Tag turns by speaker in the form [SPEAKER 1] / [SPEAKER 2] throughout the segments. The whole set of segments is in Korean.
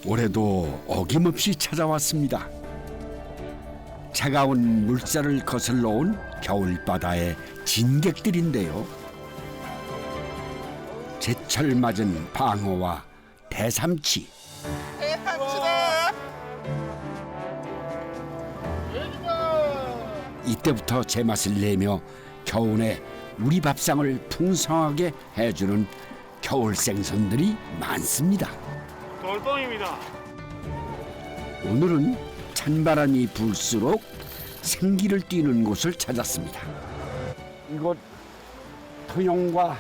[SPEAKER 1] 올해도 어김없이 찾아왔습니다. 차가운 물살을 거슬러 온 겨울바다의 진객들인데요. 제철 맞은 방어와 대삼치. 이때부터 제맛을 내며 겨울에 우리 밥상을 풍성하게 해주는 겨울 생선들이 많습니다.
[SPEAKER 2] 돌돔입니다.
[SPEAKER 1] 오늘은 찬바람이 불수록 생기를 띠는 곳을 찾았습니다. 이곳 통영과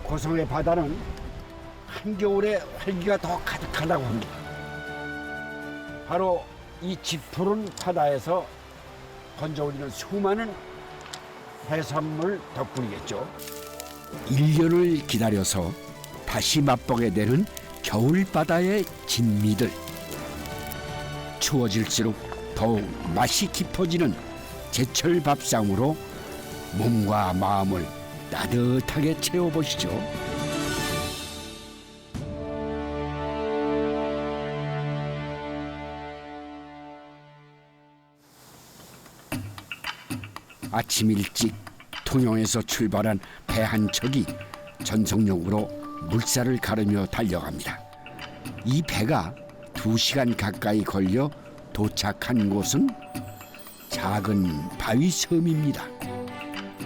[SPEAKER 1] 고성의 바다는 한겨울에 활기가 더 가득하다고 합니다. 바로 이 짙푸른 바다에서 건져올리는 수많은 해산물 덕분이겠죠. 1년을 기다려서 다시 맛보게 되는 겨울바다의 진미들. 추워질수록 더욱 맛이 깊어지는 제철 밥상으로 몸과 마음을 따뜻하게 채워보시죠. 아침 일찍 통영에서 출발한 배 한 척이 전속력으로 물살을 가르며 달려갑니다. 이 배가 2시간 가까이 걸려 도착한 곳은 작은 바위 섬입니다.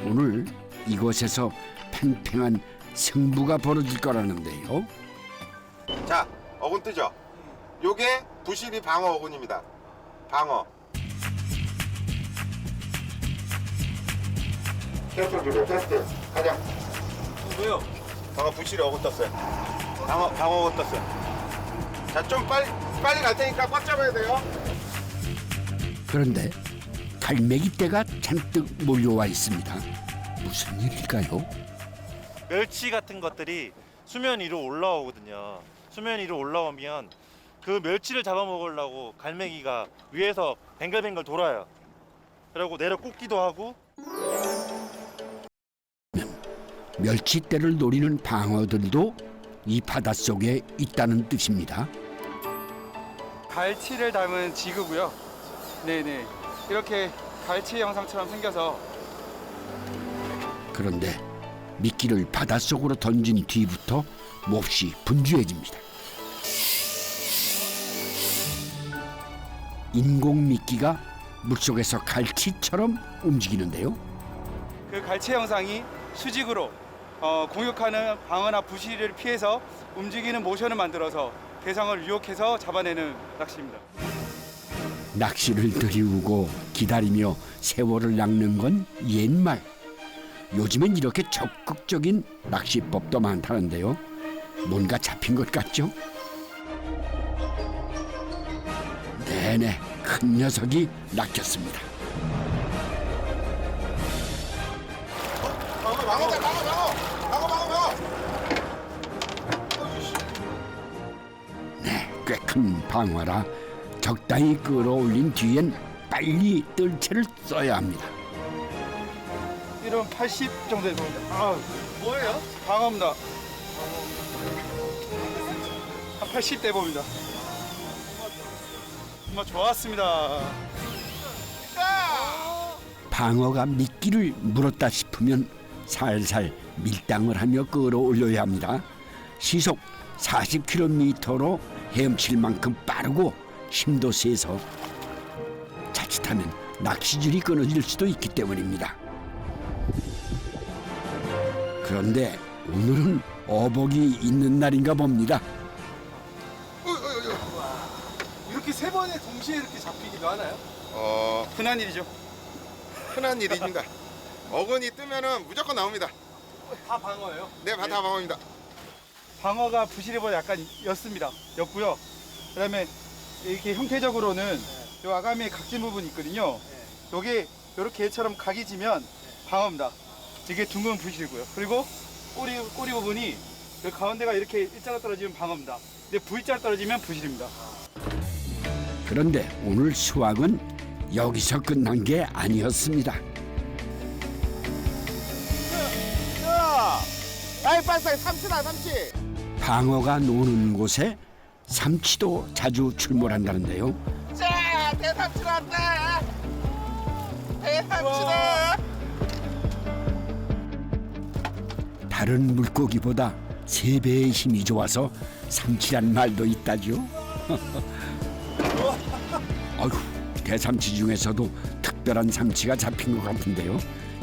[SPEAKER 1] 오늘 이곳에서 팽팽한 승부가 벌어질 거라는데요.
[SPEAKER 3] 자, 어군 뜨죠? 요게 부시리 방어 어군입니다. 방어. 테스트 줄여, 테스트. 가자.
[SPEAKER 2] 왜요?
[SPEAKER 3] 방어 부시리 어군 떴어요. 방어 어군 떴어요. 자, 좀 빨리 갈 테니까 꽉 잡아야 돼요.
[SPEAKER 1] 그런데 갈매기 떼가 잔뜩 몰려와 있습니다. 무슨 일일까요?
[SPEAKER 2] 멸치 같은 것들이 수면 위로 올라오거든요. 수면 위로 올라오면 그 멸치를 잡아먹으려고 갈매기가 위에서 뱅글뱅글 돌아요. 그리고 내려 꽂기도 하고.
[SPEAKER 1] 멸치떼를 노리는 방어들도 이 바닷속에 있다는 뜻입니다.
[SPEAKER 4] 갈치를 닮은 지그고요. 네네. 이렇게 갈치 형상처럼 생겨서
[SPEAKER 1] 그런데 미끼를 바닷속으로 던진 뒤부터 몹시 분주해집니다. 인공 미끼가 물속에서 갈치처럼 움직이는데요.
[SPEAKER 4] 그 갈치 형상이 수직으로 공격하는 방어나 부시리를 피해서 움직이는 모션을 만들어서 대상을 유혹해서 잡아내는 낚시입니다.
[SPEAKER 1] 낚시를 들이우고 기다리며 세월을 낚는 건 옛말. 요즘엔 이렇게 적극적인 낚시법도 많다는데요. 뭔가 잡힌 것 같죠? 네네, 큰 녀석이 낚였습니다.
[SPEAKER 3] 방어.
[SPEAKER 1] 네, 꽤 큰 방어라 적당히 끌어올린 뒤엔 빨리 뜰채를 써야 합니다.
[SPEAKER 4] 이런 80 정도 됩니다.
[SPEAKER 2] 뭐예요?
[SPEAKER 4] 방어입니다. 한 80대 봅니다. 정말 좋았습니다.
[SPEAKER 1] 방어가 미끼를 물었다 싶으면 살살 밀당을 하며 끌어올려야 합니다. 시속 40km로 헤엄칠 만큼 빠르고 힘도 세서 자칫하면 낚시줄이 끊어질 수도 있기 때문입니다. 그런데 오늘은 어복이 있는 날인가 봅니다.
[SPEAKER 5] 이렇게 세 번에 동시에 이렇게 잡히기도 하나요?
[SPEAKER 4] 흔한 일이죠.
[SPEAKER 3] 흔한 일입니다. 어군이 뜨면은 무조건 나옵니다.
[SPEAKER 5] 다 방어예요?
[SPEAKER 3] 네, 다 방어입니다.
[SPEAKER 4] 방어가 부시리보다 약간 옅습니다. 옅고요. 그다음에 이렇게 형태적으로는 이 아가미의 각진 부분이 있거든요. 여기 이렇게 얘처럼 각이 지면 방어입니다. 이게 둥근 부시리고요. 그리고 꼬리 부분이 그 가운데가 이렇게 일자로 떨어지면 방어입니다. 근데 V자로 떨어지면 부시리입니다.
[SPEAKER 1] 그런데 오늘 수확은 여기서 끝난 게 아니었습니다.
[SPEAKER 3] 아이 빨리 삼치다 삼치.
[SPEAKER 1] 방어가 노는 곳에 삼치도 자주 출몰한다는데요.
[SPEAKER 3] 자, 대삼치 왔다. 대삼치다.
[SPEAKER 1] 다른 물고기보다 3배의 힘이 좋아서 삼치란 말도 있다죠. 아휴, 대삼치 중에서도 특별한 삼치가 잡힌 것 같은데요.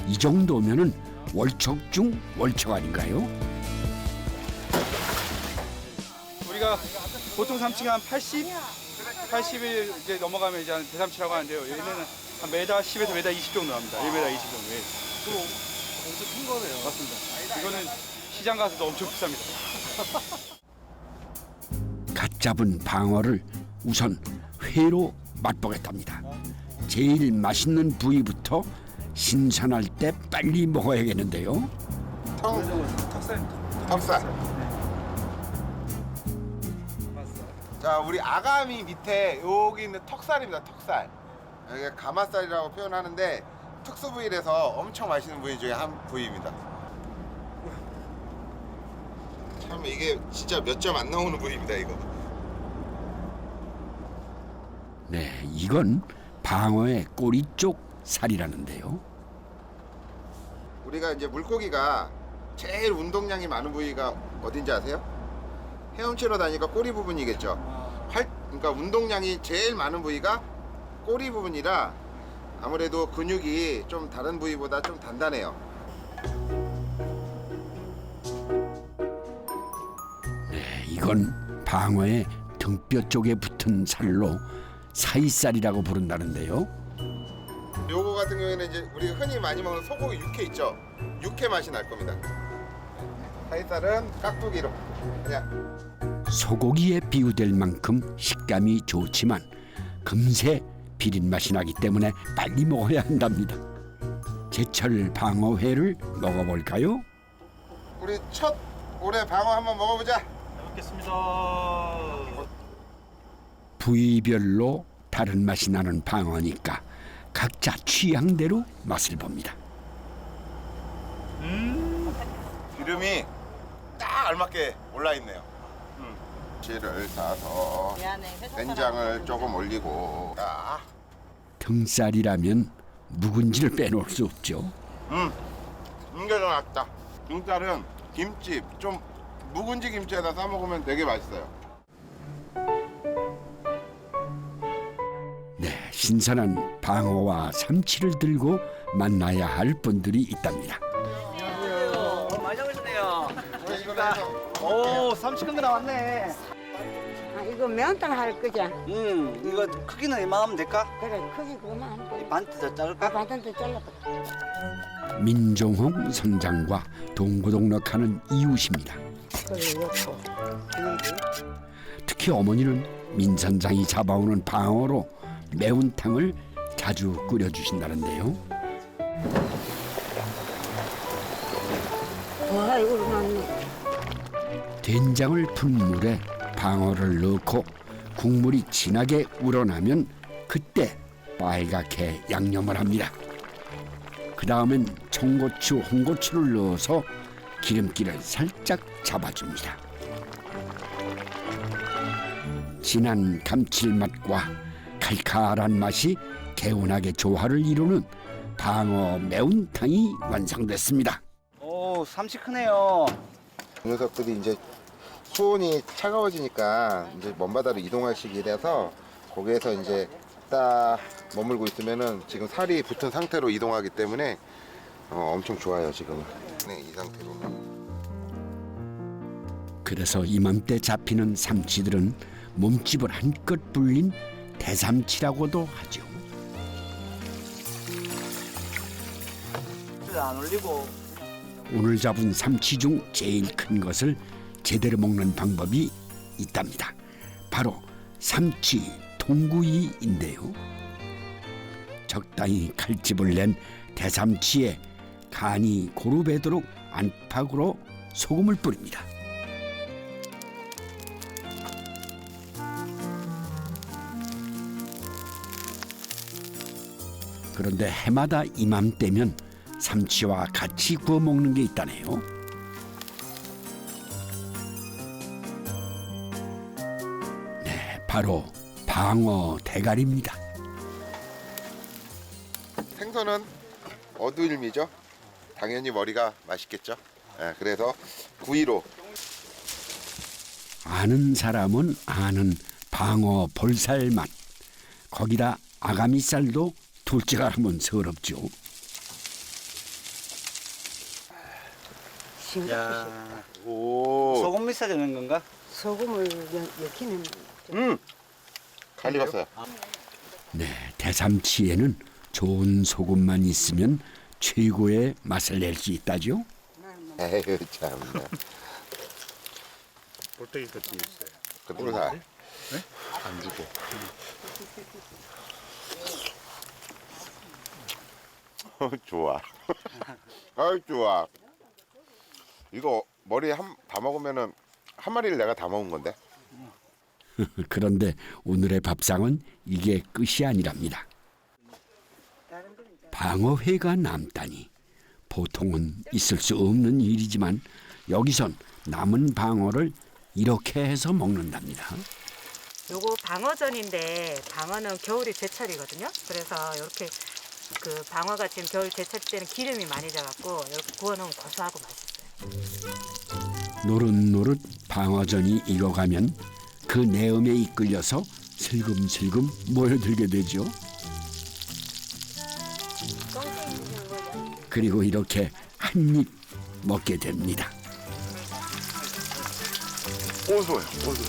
[SPEAKER 1] 이 정도면은 월척 중 월척 아닌가요?
[SPEAKER 4] 우리가 보통 삼치가 한 80일 이제 넘어가면 이제 한 대삼치라고 하는데요. 얘는 한 메다 10에서 메다 20 정도 합니다. 1m 20 정도. 예.
[SPEAKER 5] 그럼 엄청 큰 거네요.
[SPEAKER 4] 맞습니다. 이거는 시장 가서도 엄청 비쌉니다.
[SPEAKER 1] 갓 잡은 방어를 우선 회로 맛보겠답니다. 제일 맛있는 부위부터 신선할 때 빨리 먹어야겠는데요.
[SPEAKER 3] 턱살. 자, 우리 아가미 밑에 여기 있는 턱살입니다. 턱살. 이게 가마살이라고 표현하는데 특수 부위라서 엄청 맛있는 부위 중에 한 부위입니다. 참 이게 진짜 몇 점 안 나오는 부위입니다, 이거.
[SPEAKER 1] 네, 이건 방어의 꼬리 쪽 살이라는데요.
[SPEAKER 3] 우리가 이제 물고기가 제일 운동량이 많은 부위가 어딘지 아세요? 헤엄치러 다니까 꼬리 부분이겠죠. 그러니까 운동량이 제일 많은 부위가 꼬리 부분이라 아무래도 근육이 좀 다른 부위보다 좀 단단해요.
[SPEAKER 1] 네, 이건 방어의 등뼈 쪽에 붙은 살로 사이살이라고 부른다는데요.
[SPEAKER 3] 요거 같은 경우에는 이제 우리가 흔히 많이 먹는 소고기 육회 있죠. 육회 맛이 날 겁니다. 사이살은 깍두기로 그냥.
[SPEAKER 1] 소고기에 비유될 만큼 식감이 좋지만 금세 비린 맛이 나기 때문에 빨리 먹어야 한답니다. 제철 방어회를 먹어볼까요?
[SPEAKER 3] 우리 첫 올해 방어 한번 먹어보자.
[SPEAKER 2] 잘 먹겠습니다.
[SPEAKER 1] 부위별로 다른 맛이 나는 방어니까 각자 취향대로 맛을 봅니다.
[SPEAKER 3] 기름이 딱 알맞게 올라 있네요. 지를 싸서 된장을 조금 올리고. 아,
[SPEAKER 1] 등살이라면 묵은지를 빼놓을 수 없죠.
[SPEAKER 3] 이게 더 낫다. 등살은 김치 좀 묵은지 김치에다 싸 먹으면 되게 맛있어요.
[SPEAKER 1] 네, 신선한 방어와 삼치를 들고 만나야 할 분들이 있답니다.
[SPEAKER 6] 많이 잡으셨네요.
[SPEAKER 3] 이거 해서
[SPEAKER 6] 오, 삼치 큰 거 나왔네.
[SPEAKER 7] 아, 이거 면탕 할 거자.
[SPEAKER 6] 이거 크기는 이만하면 될까?
[SPEAKER 7] 그래, 크기 그거만 하면 돼.
[SPEAKER 6] 반트 더 자를까?
[SPEAKER 7] 반찬도 잘라봐.
[SPEAKER 1] 민종홍 선장과 동고동락하는 이웃입니다.
[SPEAKER 7] 그래, 이렇고.
[SPEAKER 1] 특히 어머니는 민 선장이 잡아오는 방어로 매운탕을 자주 끓여주신다는데요.
[SPEAKER 7] 와, 이걸 넣네.
[SPEAKER 1] 된장을 푼 물에 방어를 넣고 국물이 진하게 우러나면 그때 빨갛게 양념을 합니다. 그 다음엔 청고추, 홍고추를 넣어서 기름기를 살짝 잡아줍니다. 진한 감칠맛과 칼칼한 맛이 개운하게 조화를 이루는 방어 매운탕이 완성됐습니다.
[SPEAKER 6] 오, 삼치 크네요.
[SPEAKER 3] 이 녀석들이 이제 수온이 차가워지니까 이제 먼바다로 이동할 시기라서 거기에서 이제 딱 머물고 있으면은 지금 살이 붙은 상태로 이동하기 때문에 엄청 좋아요 지금. 네, 이 상태로.
[SPEAKER 1] 그래서 이맘때 잡히는 삼치들은 몸집을 한껏 불린 대삼치라고도 하죠.
[SPEAKER 6] 안 올리고.
[SPEAKER 1] 오늘 잡은 삼치 중 제일 큰 것을 제대로 먹는 방법이 있답니다. 바로 삼치 통구이인데요. 적당히 칼집을 낸 대삼치에 간이 고루 배도록 안팎으로 소금을 뿌립니다. 그런데 해마다 이맘때면 삼치와 같이 구워 먹는 게 있다네요. 바로 방어 대가리입니다.
[SPEAKER 3] 생선은 어두일미죠. 당연히 머리가 맛있겠죠. 예, 그래서 구이로.
[SPEAKER 1] 아는 사람은 아는 방어 볼살 맛. 거기다 아가미살도 둘째가 하면 서럽죠.
[SPEAKER 7] 싱겁고
[SPEAKER 6] 야,
[SPEAKER 3] 오.
[SPEAKER 6] 소금 미사리 넣은 건가?
[SPEAKER 7] 소금을 넣기는
[SPEAKER 3] 잘 익었어요.
[SPEAKER 1] 네, 대삼치에는 좋은 소금만 있으면 최고의 맛을 낼 수 있다죠.
[SPEAKER 3] 에휴 참나.
[SPEAKER 5] 볼때기 같이 있어요.
[SPEAKER 3] 그 볼살. 안 주고. 좋아. 아이 좋아. 이거 머리에 다 먹으면은 한 마리를 내가 다 먹은 건데.
[SPEAKER 1] 그런데 오늘의 밥상은 이게 끝이 아니랍니다. 방어회가 남다니 보통은 있을 수 없는 일이지만 여기선 남은 방어를 이렇게 해서 먹는답니다.
[SPEAKER 8] 요거 방어전인데 방어는 겨울이 제철이거든요. 그래서 이렇게 그 방어가 지금 겨울 제철 때는 기름이 많이 져갖고 이렇게 구워놓으면 고소하고 맛있어요.
[SPEAKER 1] 노릇노릇 방어전이 익어가면 그 내음에 이끌려서 슬금슬금 모여들게 되죠. 그리고 이렇게 한 입 먹게 됩니다.
[SPEAKER 3] 고소해요. 고소해.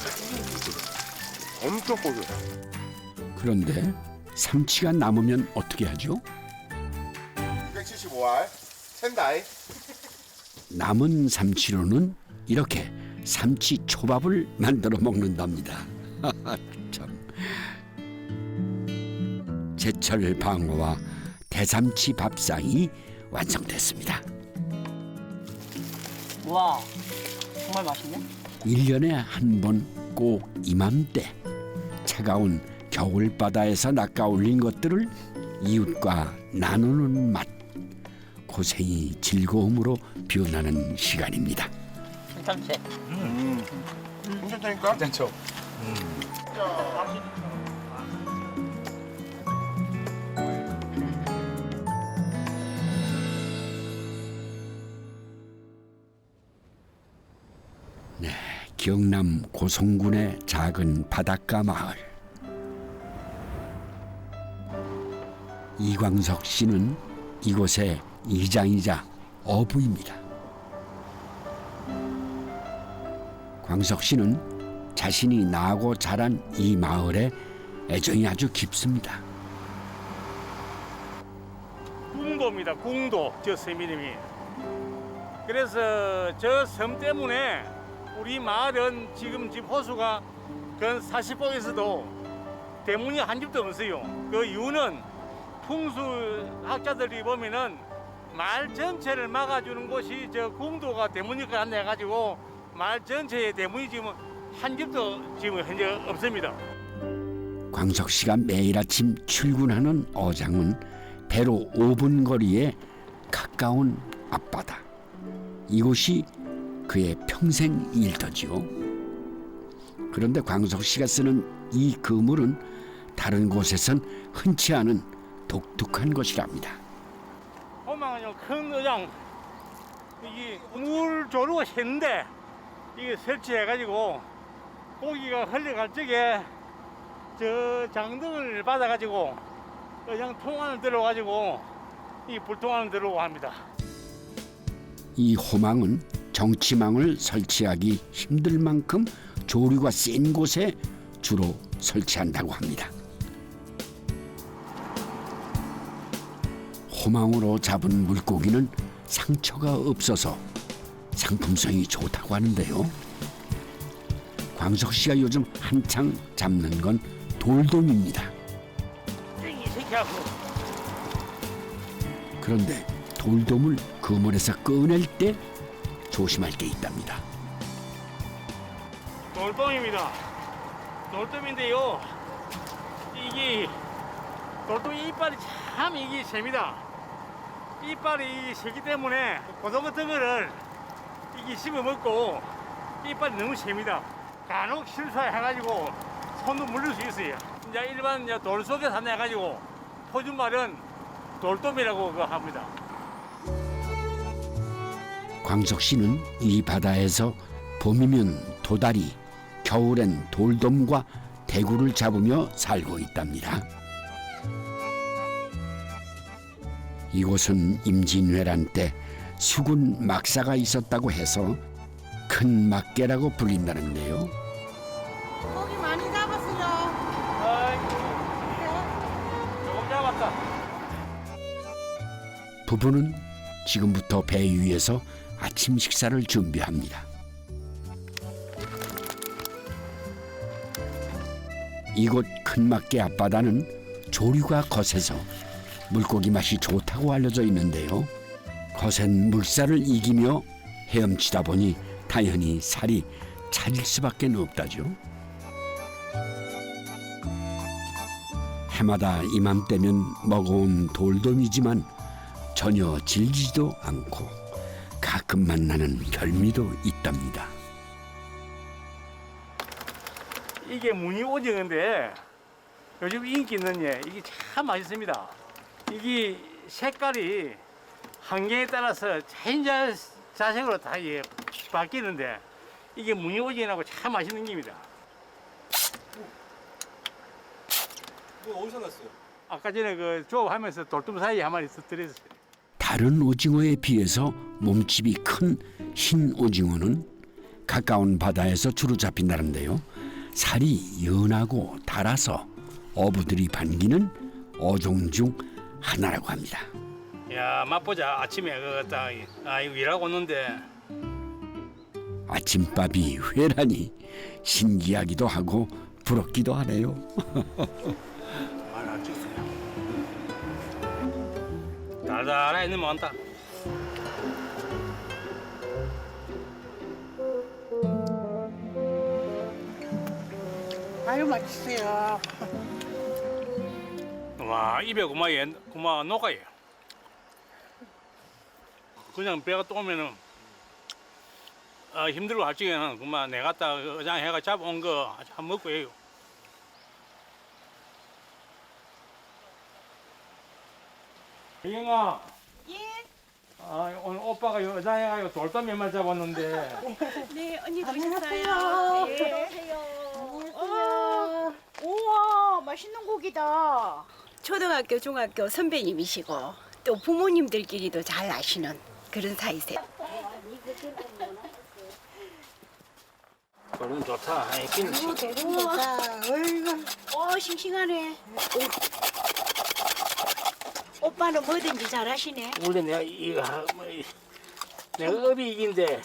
[SPEAKER 3] 엄청 고소해.
[SPEAKER 1] 그런데 삼치가 남으면 어떻게 하죠?
[SPEAKER 3] 275알 센다이.
[SPEAKER 1] 남은 삼치로는 이렇게 삼치 초밥을 만들어 먹는답니다. 참. 제철 방어와 대삼치 밥상이 완성됐습니다.
[SPEAKER 6] 와, 정말 맛있네.
[SPEAKER 1] 1년에 한 번 꼭 이맘때 차가운 겨울바다에서 낚아올린 것들을 이웃과 나누는 맛. 고생이 즐거움으로 변하는 시간입니다.
[SPEAKER 6] 괜찮지?
[SPEAKER 3] 괜찮다니까?
[SPEAKER 5] 괜찮죠?
[SPEAKER 1] 경남 고성군의 작은 바닷가 마을. 이광석 씨는 이곳의 이장이자 어부입니다. 광석 씨는 자신이 나고 자란 이 마을에 애정이 아주 깊습니다.
[SPEAKER 9] 궁도입니다. 궁도, 저 섬 이름이. 그래서 저 섬 때문에 우리 마을은 지금 집 호수가 근 40폭에서도 대문이 한 집도 없어요. 그 이유는 풍수학자들이 보면은 마을 전체를 막아주는 곳이 저 궁도가 대문이니까 안 해가지고 마을 전체에 대문이 지금 한 집도 지금 현재 없습니다.
[SPEAKER 1] 광석 씨가 매일 아침 출근하는 어장은 배로 5분 거리에 가까운 앞바다. 이곳이 그의 평생 일터지요. 그런데 광석 씨가 쓰는 이 그물은 다른 곳에선 흔치 않은 독특한 것이랍니다.
[SPEAKER 9] 호망은요 큰 어장 이게 물 조르고 했는데 이게 설치해가지고 고기가 흘러갈 적에 저 장등을 받아가지고 어장 통 안을 들어가지고 이 불통 안을 들어오고 합니다.
[SPEAKER 1] 이 호망은 정치망을 설치하기 힘들 만큼 조류가 센 곳에 주로 설치한다고 합니다. 호망으로 잡은 물고기는 상처가 없어서 상품성이 좋다고 하는데요. 광석 씨가 요즘 한창 잡는 건 돌돔입니다.
[SPEAKER 9] 이 새끼하고
[SPEAKER 1] 그런데 돌돔을 그물에서 꺼낼 때 조심할 게 있답니다.
[SPEAKER 9] 돌돔입니다. 돌돔인데요. 이게 돌돔 이빨이 참 이게 셉니다. 이빨이 세기 때문에 고등어 같은 거를 이게 씹어 먹고 이빨이 너무 셉니다. 간혹 실수해가지고 손도 물릴 수 있어요. 이제 일반 이제 돌 속에 산다 해가지고 표준말은 돌돔이라고 그거 합니다.
[SPEAKER 1] 광석 씨는 이 바다에서 봄이면 도다리, 겨울엔 돌돔과 대구를 잡으며 살고 있답니다. 이곳은 임진왜란 때 수군 막사가 있었다고 해서 큰 막개라고 불린다는데요.
[SPEAKER 7] 고기 많이 잡았어요.
[SPEAKER 9] 아이고, 조금 잡았다.
[SPEAKER 1] 부부는 지금부터 배 위에서 아침 식사를 준비합니다. 이곳 큰막개 앞바다는 조류가 거세서 물고기 맛이 좋다고 알려져 있는데요. 거센 물살을 이기며 헤엄치다 보니 당연히 살이 차릴 수밖에 없다죠. 해마다 이맘때면 먹어온 돌돔이지만 전혀 질기지도 않고 가끔 만나는 별미도 있답니다.
[SPEAKER 9] 이게 무늬 오징어인데 요즘 인기 있는 예, 이게 참 맛있습니다. 이게 색깔이 환경에 따라서 자생으로 다 예, 바뀌는데 이게 무늬 오징어라고 참 맛있는 겁니다.
[SPEAKER 5] 이거 어디서 났어요?
[SPEAKER 9] 아까 전에 그 조업하면서 돌돔 사이에 한 마리 들었어요.
[SPEAKER 1] 다른 오징어에 비해서 몸집이 큰 흰 오징어는 가까운 바다에서 주로 잡힌다는데요. 살이 연하고 달아서 어부들이 반기는 어종 중 하나라고 합니다.
[SPEAKER 9] 야, 맛보자. 아침에 그딱 이거 일하고 오는데
[SPEAKER 1] 아침밥이 회라니 신기하기도 하고 부럽기도 하네요.
[SPEAKER 9] 말안 찍어요. 달달하게 있는 많다.
[SPEAKER 7] 아유 맛있어요.
[SPEAKER 9] 와, 입에 그마 녹아요. 그냥 배가 또 오면은 힘들고 할 적에는 그만 내가 딱 어장 해가 잡아온 거 한 먹고 해요. 혜경아.
[SPEAKER 7] 예.
[SPEAKER 9] 오늘 오빠가 어장 해가지고 돌돔 몇 마리 잡았는데.
[SPEAKER 7] 네 언니도 오셨어요. 네. 우와 맛있는 고기다.
[SPEAKER 10] 초등학교, 중학교 선배님이시고 또 부모님들끼리도 잘 아시는 그런 사이세요.
[SPEAKER 9] 돌돔 좋다.
[SPEAKER 10] 우와, 어이구, 싱싱하네. 오빠는 뭐든지 잘하시네.
[SPEAKER 9] 원래 내가 내가 업이 이긴데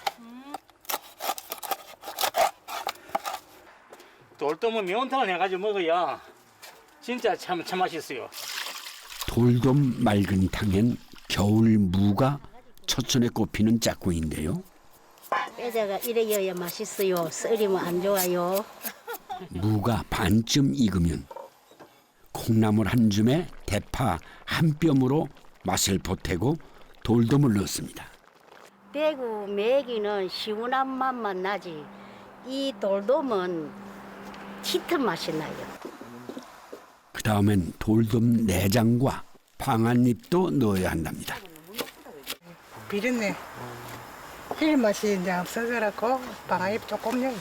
[SPEAKER 9] 돌돔은 매운탕을 해가지고 먹어야 진짜 참 맛있어요.
[SPEAKER 1] 돌돔 맑은 탕엔 겨울 무가 첫눈에 꼽히는 짝꿍인데요.
[SPEAKER 10] 뼈자가 이래야 맛있어요. 썰이면 안 좋아요.
[SPEAKER 1] 무가 반쯤 익으면 콩나물 한 줌에 대파 한 뼘으로 맛을 보태고 돌돔을 넣습니다.
[SPEAKER 10] 대구 메기는 시원한 맛만 나지 이 돌돔은 짙은 맛이 나요.
[SPEAKER 1] 그 다음엔 돌돔 내장과 방아잎도 넣어야 한답니다.
[SPEAKER 7] 비린내. 힐 맛이 이제 없어져갖고 방아잎 조금 요.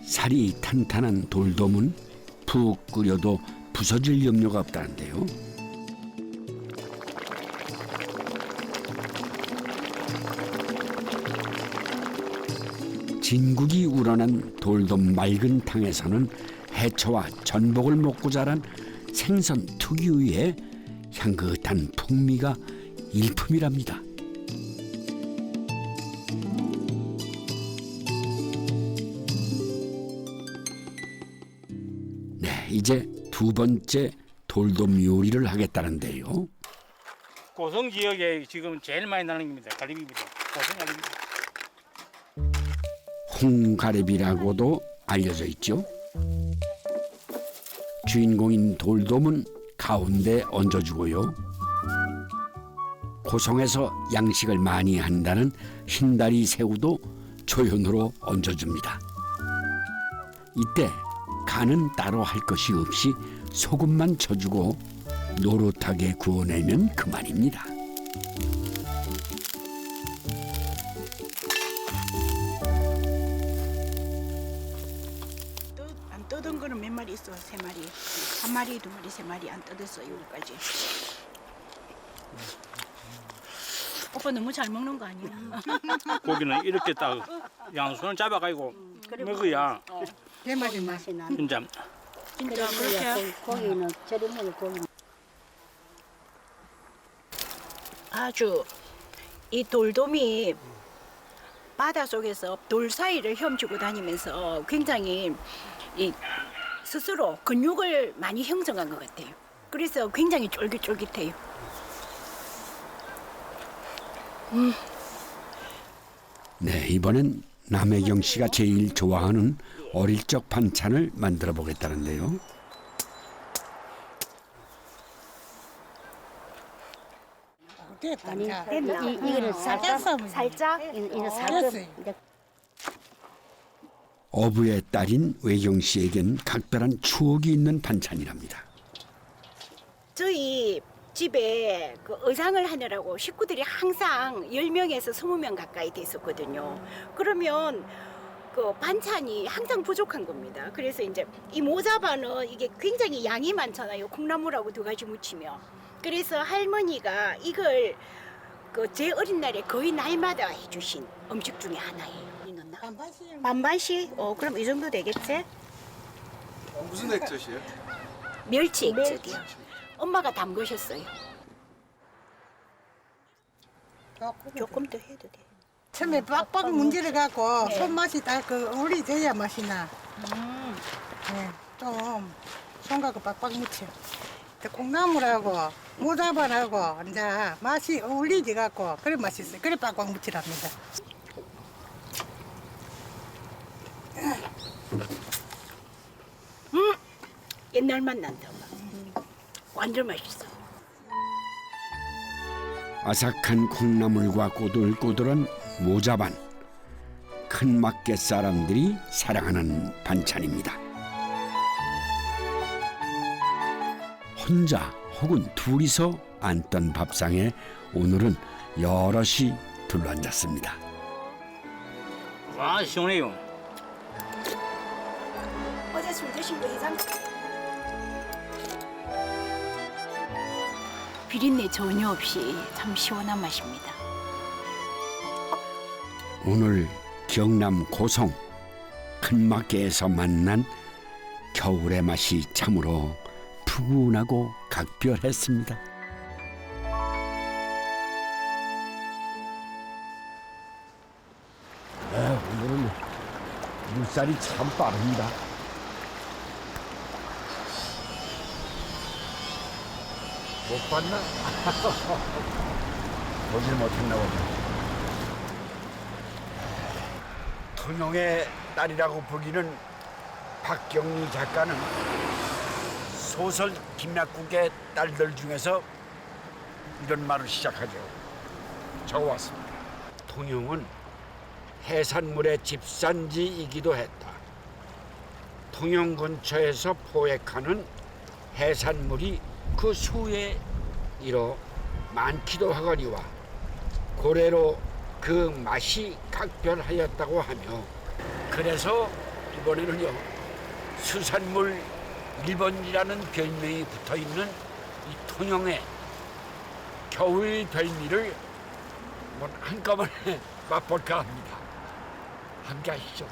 [SPEAKER 1] 살이 탄탄한 돌돔은 푹 끓여도 부서질 염려가 없다는데요. 진국이 우러난 돌돔 맑은 탕에서는 해초와 전복을 먹고 자란 생선 특유의 향긋한 풍미가 일품이랍니다. 네, 이제 두 번째 돌돔 요리를 하겠다는데요.
[SPEAKER 9] 고성 지역에 지금 제일 많이 나는 겁니다. 갈비입니다. 고성 갈비.
[SPEAKER 1] 홍가래비라고도 알려져 있죠. 주인공인 돌돔은 가운데 얹어주고요. 고성에서 양식을 많이 한다는 흰다리 새우도 조연으로 얹어줍니다. 이때 간은 따로 할 것이 없이 소금만 쳐주고 노릇하게 구워내면 그만입니다.
[SPEAKER 7] 안 뜯은 거는 몇 마리 있어? 3마리. 1마리, 2마리, 3마리 안 뜯었어 여기까지. 오빠 너무 잘 먹는 거 아니야?
[SPEAKER 9] 고기는 이렇게 딱 양손을 잡아가지고 먹어야
[SPEAKER 7] 대마리 맛이 나.
[SPEAKER 9] 진짜
[SPEAKER 7] 진짜 그렇게
[SPEAKER 10] 고기는 저렴하게 고기.
[SPEAKER 7] 아주 이 돌돔이 바다 속에서 돌 사이를 헤엄치고 다니면서 굉장히 이 스스로 근육을 많이 형성한 것 같아요. 그래서 굉장히 쫄깃쫄깃해요.
[SPEAKER 1] 네, 이번엔 남혜경 씨가 제일 좋아하는 어릴 적 반찬을 만들어 보겠다는데요.
[SPEAKER 7] 아니,
[SPEAKER 10] 이거는 살짝 이거 살짝
[SPEAKER 1] 어부의 딸인 외경 씨에겐 각별한 추억이 있는 반찬이랍니다.
[SPEAKER 7] 저희 집에 그 의상을 하느라고 식구들이 항상 10명에서 20명 가까이 됐었거든요. 그러면 그 반찬이 항상 부족한 겁니다. 그래서 이제 이 모자반은 이게 굉장히 양이 많잖아요. 콩나물하고 2가지 무치면. 그래서 할머니가 이걸 그 제 어린 날에 거의 날마다 해주신 음식 중에 하나예요. 반반씩? 그럼 이 정도 되겠지?
[SPEAKER 5] 무슨 액젓이에요?
[SPEAKER 7] 멸치 액젓이요. 엄마가 담그셨어요. 조금 더 해도 돼.
[SPEAKER 11] 처음에 빡빡 문지르 갖고 손맛이 딱 그 어울리져야 맛이 나. 네, 좀 손가락 빡빡 묻혀. 콩나물하고 모자반하고 이제 맛이 어울리지 갖고 그래 맛있어요. 그래 빡빡 묻히랍니다.
[SPEAKER 7] 옛날 맛 난다. 완전 맛있어.
[SPEAKER 1] 아삭한 콩나물과 꼬들꼬들한 모자반, 큰 막개 사람들이 사랑하는 반찬입니다. 혼자 혹은 둘이서 앉던 밥상에 오늘은 여럿이 둘러앉았습니다.
[SPEAKER 9] 와 시원해요.
[SPEAKER 7] 어제 술 드신 거 이상? 비린내 전혀 없이 참 시원한 맛입니다.
[SPEAKER 1] 오늘 경남 고성 큰 막개에서 만난 겨울의 맛이 참으로 푸근하고 각별했습니다. 오늘은 물살이 참 빠릅니다. 못 봤나? 보질 못했나 보다. 통영의 딸이라고 불리는 박경리 작가는 소설 김약국의 딸들 중에서 이런 말을 시작하죠. 적어왔습니다. 통영은 해산물의 집산지이기도 했다. 통영 근처에서 포획하는 해산물이 그 수에 이뤄 많기도 하거니와 고래로 그 맛이 각별하였다고 하며, 그래서 이번에는요 수산물 1번이라는 별명이 붙어있는 이 통영의 겨울 별미를 한꺼번에 맛볼까 합니다. 함께 하시죠.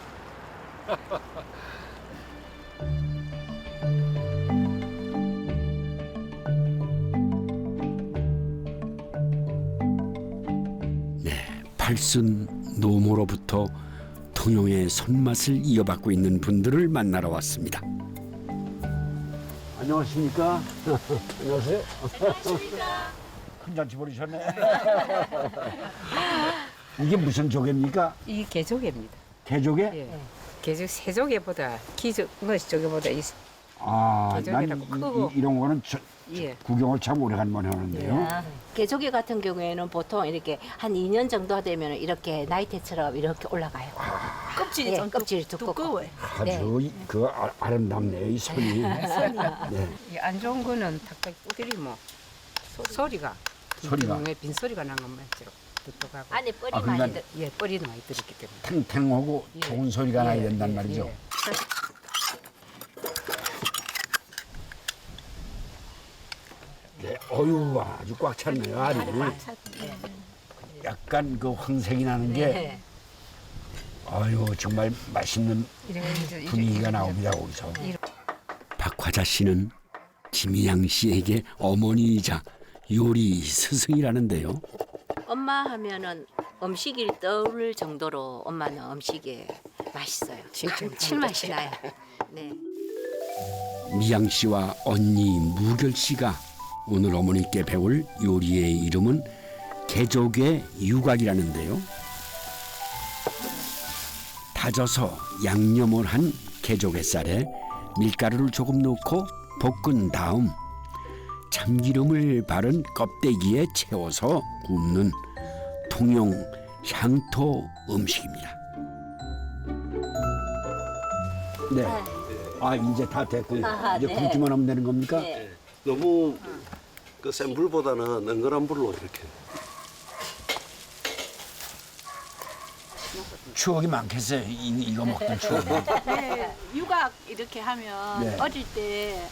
[SPEAKER 1] 팔순 노모로부터 통영의 손맛을 이어받고 있는 분들을 만나러 왔습니다. 안녕하십니까? 안녕하세요. 안녕하십니까? 큰 잔치 버리셨네. 이게 무슨 조개입니까?
[SPEAKER 8] 이 개조개입니다.
[SPEAKER 1] 개조개?
[SPEAKER 8] 예. 개조 새조개보다 기조 것이 조개보다 이
[SPEAKER 1] 난
[SPEAKER 8] 개조개라고 크고.
[SPEAKER 1] 이런 거는
[SPEAKER 8] 예.
[SPEAKER 1] 구경을 참 오래간만에 하는데요.
[SPEAKER 12] 개조개 같은 경우에는 보통 이렇게 한 2년 정도 되면 이렇게 나이테처럼 이렇게 올라가요.
[SPEAKER 10] 껍질이 좀
[SPEAKER 12] 껍질이 두껍고요. 네.
[SPEAKER 1] 아주 아름답네요, 이 손이. 네.
[SPEAKER 8] 안 좋은 거는 탁탁 두드리 뭐 소리가
[SPEAKER 1] 소리가
[SPEAKER 8] 빈 소리가 난 것만 있도록 똑똑하고
[SPEAKER 12] 안에 뻘이
[SPEAKER 1] 아,
[SPEAKER 12] 많이
[SPEAKER 1] 그러니까
[SPEAKER 8] 예 뻘이 많이 들었기 때문에
[SPEAKER 1] 탱탱하고 좋은 소리가 나야 된단 말이죠. 네, 어유 아주 꽉 찼네요, 알이. 약간 그 황색이 나는 게, 아유 정말 맛있는 분위기가 나옵니다 거기서. 박화자 씨는 김희양 씨에게 어머니이자 요리 스승이라는데요.
[SPEAKER 12] 엄마 하면은 음식이 떠오를 정도로 엄마는 음식이 맛있어요. 감칠맛이 나요. 네.
[SPEAKER 1] 미양 씨와 언니 무결 씨가 오늘 어머니께 배울 요리의 이름은 개조개 유곽이라는데요. 다져서 양념을 한 개조개살에 밀가루를 조금 넣고 볶은 다음 참기름을 바른 껍데기에 채워서 굽는 통영 향토 음식입니다. 네. 아 이제 다 됐고 이제 굽기만 하면 되는 겁니까?
[SPEAKER 12] 네.
[SPEAKER 13] 너무 그 센 불보다는 은근한 불로 이렇게.
[SPEAKER 1] 추억이 많겠어요. 이거 먹던 추억이.
[SPEAKER 10] 네, 육아 이렇게 하면
[SPEAKER 1] 네.
[SPEAKER 10] 어릴 때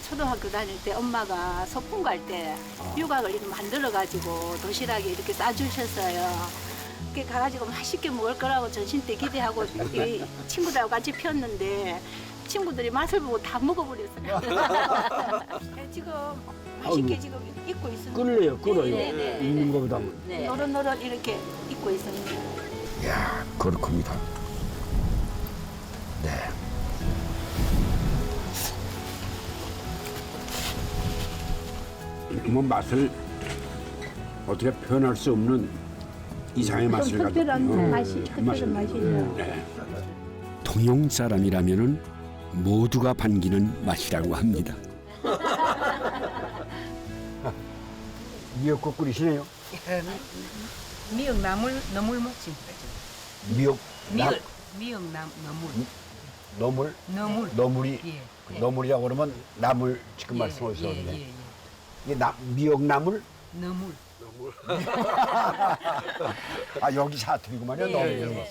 [SPEAKER 10] 초등학교 다닐 때 엄마가 소풍 갈 때 육아를 이렇게 만들어 가지고 도시락에 이렇게 싸주셨어요. 이렇게 가가지고 맛있게 먹을 거라고 전신 때 기대하고 이 친구들하고 같이 폈는데 친구들이 맛을 보고 다 먹어버렸어요. 지금 맛있게 지금 익고 있습니다.
[SPEAKER 1] 끓어요.
[SPEAKER 12] 네.
[SPEAKER 1] 익는 것보다.
[SPEAKER 12] 네.
[SPEAKER 10] 노릇노릇 이렇게 익고 있습니다.
[SPEAKER 1] 이야, 그렇습니다. 네. 뭐 맛을 어떻게 표현할 수 없는 이상의 맛을 가지고
[SPEAKER 10] 특별한 맛이죠.
[SPEAKER 1] 네. 통영 사람이라면은 모두가 반기는 맛이라고 합니다. 미역국 끓이시네요.
[SPEAKER 8] 미역 너물 먹지
[SPEAKER 1] 미역
[SPEAKER 8] 미역 너물
[SPEAKER 1] 너물이
[SPEAKER 8] 예.
[SPEAKER 1] 너물이라고 그러면 나물 지금 말씀하셨는데 이게 미역나물?
[SPEAKER 8] 너물
[SPEAKER 1] 아 여기 사투리구만요. 너물.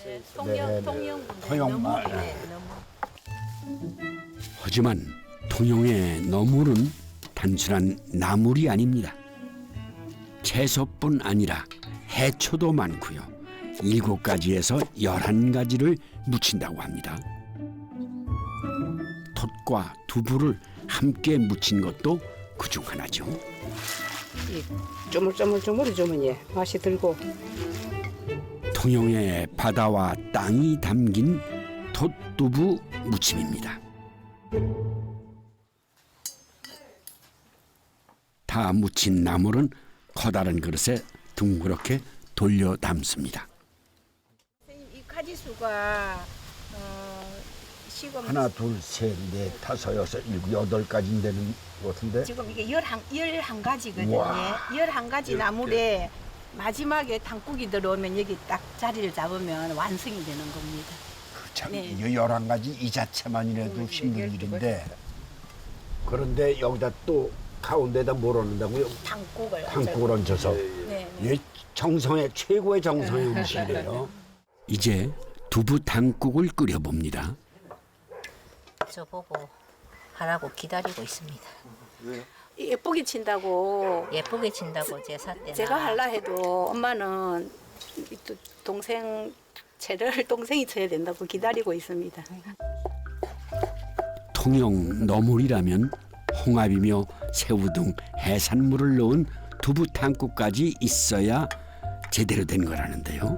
[SPEAKER 1] 통영 말. 하지만 통영의 너물은 단순한 나물이 아닙니다. 채소뿐 아니라 해초도 많고요. 7가지에서 11가지를 무친다고 합니다. 톳과 두부를 함께 무친 것도 그중 하나죠.
[SPEAKER 8] 쪼물쪼물쪼물이면 예 맛이 들고
[SPEAKER 1] 통영의 바다와 땅이 담긴 톳두부 무침입니다. 다 무친 나물은 커다란 그릇에 둥그렇게 돌려 담습니다.
[SPEAKER 10] 이 가지수가 지금
[SPEAKER 1] 하나, 둘, 셋, 넷, 다섯, 여섯, 일곱, 8가지 되는 것 같은데.
[SPEAKER 10] 지금 이게 11가지거든요.
[SPEAKER 1] 우와.
[SPEAKER 10] 11가지 나물에 마지막에 당국이 들어오면 여기 딱 자리를 잡으면 완성이 되는 겁니다.
[SPEAKER 1] 참,
[SPEAKER 10] 네.
[SPEAKER 1] 이 11가지 이 자체만이라도 힘든 일인데 그런데 여기다 또 가운데다 뭘 얹는다고요? 당국을 얹어서
[SPEAKER 10] 네.
[SPEAKER 1] 이 정성의 최고의 정성의 음식이래요. 이제 두부 당국을 끓여봅니다.
[SPEAKER 12] 저보고 하라고 기다리고 있습니다.
[SPEAKER 10] 예쁘게 친다고
[SPEAKER 12] 예쁘게 친다고 제사 때나
[SPEAKER 10] 제가 할라 해도 엄마는 또 동생 채를 동생이 쳐야 된다고 기다리고 있습니다.
[SPEAKER 1] 통영 너물이라면 홍합이며 새우 등 해산물을 넣은 두부 당국까지 있어야 제대로 된 거라는데요.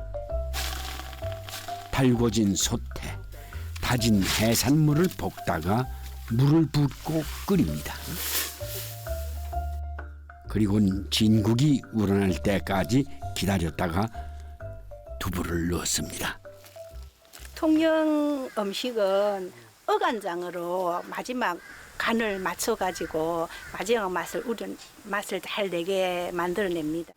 [SPEAKER 1] 달궈진 솥에 다진 해산물을 볶다가 물을 붓고 끓입니다. 그리고는 진국이 우러날 때까지 기다렸다가 두부를 넣습니다.
[SPEAKER 10] 통영 음식은 어간장으로 마지막 간을 맞춰가지고 마지막 맛을 잘 내게 만들어냅니다.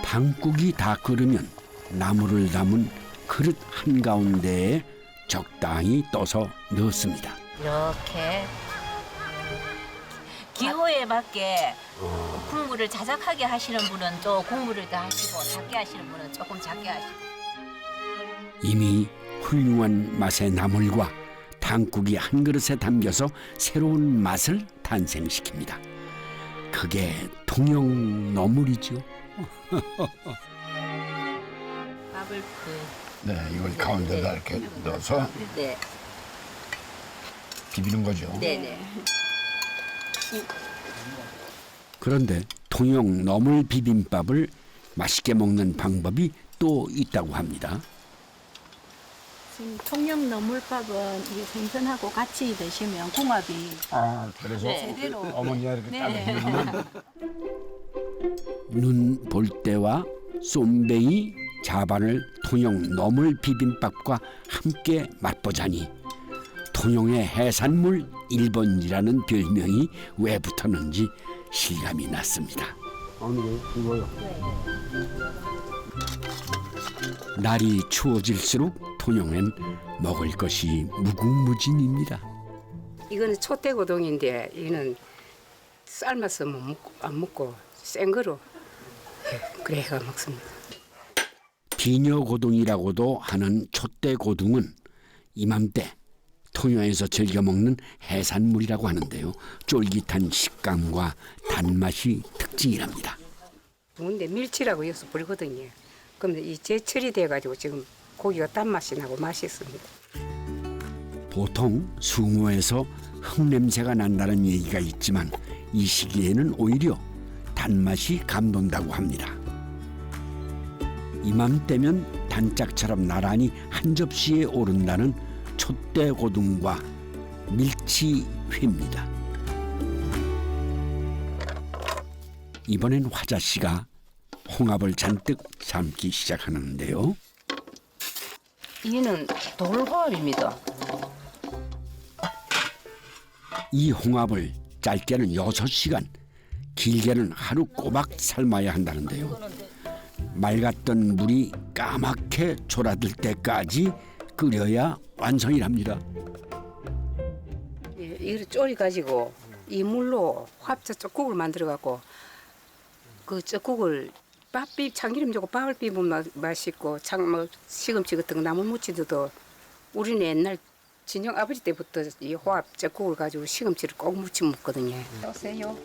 [SPEAKER 1] 방국이 다 끓으면 나물을 담은 그릇 한가운데에 적당히 떠서 넣습니다.
[SPEAKER 12] 이렇게 기호에 맞게 국물을 자작하게 하시는 분은 또 국물을 더 하시고 작게 하시는 분은 조금 작게 하시고.
[SPEAKER 1] 이미 훌륭한 맛의 나물과 당국이 한 그릇에 담겨서 새로운 맛을 탄생시킵니다. 그게 통영 너물이죠.
[SPEAKER 12] 밥을
[SPEAKER 1] 네, 이걸 가운데다 이렇게 넣어서
[SPEAKER 12] 네.
[SPEAKER 1] 비비는 거죠.
[SPEAKER 12] 네네.
[SPEAKER 1] 그런데 통영 너물 비빔밥을 맛있게 먹는 방법이 또 있다고 합니다.
[SPEAKER 10] 지금 통영 너물밥은 이게 생선하고 같이 드시면 궁합이
[SPEAKER 1] 그래서
[SPEAKER 10] 제대로
[SPEAKER 1] 어머니가 이렇게
[SPEAKER 10] 네.
[SPEAKER 1] 눈 볼 때와 쏨뱅이 자반을 통영 너물 비빔밥과 함께 맛보자니 통영의 해산물 1번지라는 별명이 왜 붙었는지 실감이 났습니다. 이거요. 날이 추워질수록 통영엔 먹을 것이 무궁무진입니다.
[SPEAKER 14] 이거는 촛대고동인데 이거는 삶아서 안 먹고 생 거로 그래 해가 먹습니다.
[SPEAKER 1] 비녀고동이라고도 하는 촛대고등은 이맘때 통영에서 즐겨 먹는 해산물이라고 하는데요. 쫄깃한 식감과 단맛이 특징이랍니다.
[SPEAKER 14] 근데 밀치라고 여기서 부르거든요. 그런데 이 제철이 돼가지고 지금 고기가 단맛이 나고 맛있습니다.
[SPEAKER 1] 보통 숭어에서 흙냄새가 난다는 얘기가 있지만 이 시기에는 오히려 단맛이 감돈다고 합니다. 이맘때면 단짝처럼 나란히 한 접시에 오른다는 촛대고등과 밀치회입니다. 이번엔 화자 씨가 홍합을 잔뜩 삶기 시작하는데요.
[SPEAKER 14] 이는 돌화합입니다.
[SPEAKER 1] 이 홍합을 짧게는 6시간, 길게는 하루 꼬박 삶아야 한다는데요. 맑았던 물이 까맣게 졸아들 때까지 끓여야 완성이랍니다.
[SPEAKER 14] 이걸 졸이 가지고 이 물로 화합자 쪄국을 만들어 갖고 그 쪄국을 밥비 참기름 주고 밥을 비비면 맛있고 뭐 시금치 같은 거 나물무치도 우리는 옛날 진영 아버지 때부터 이 화합 쪄국을 가지고 시금치를 꼭 무쳐 먹거든요. 오세요.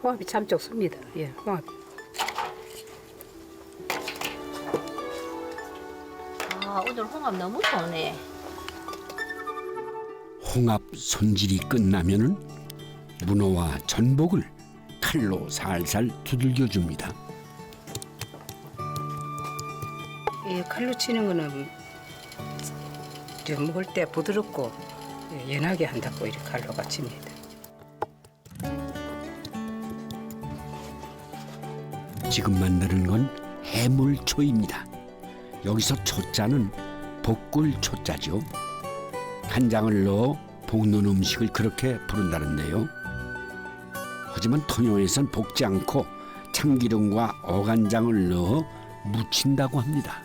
[SPEAKER 14] 홍합이 참 좋습니다. 예, 홍합.
[SPEAKER 12] 오늘 홍합 너무 좋네.
[SPEAKER 1] 홍합 손질이 끝나면은 문어와 전복을 칼로 살살 두들겨 줍니다.
[SPEAKER 14] 이 칼로 치는 거는 좀 먹을 때 부드럽고 연하게 한다고 이렇게 칼로가 칩니다.
[SPEAKER 1] 지금 만드는 건 해물초입니다. 여기서 초자는 볶을 초자죠. 간장을 넣어 볶는 음식을 그렇게 부른다는데요. 하지만 통영에선 볶지 않고 참기름과 어간장을 넣어 무친다고 합니다.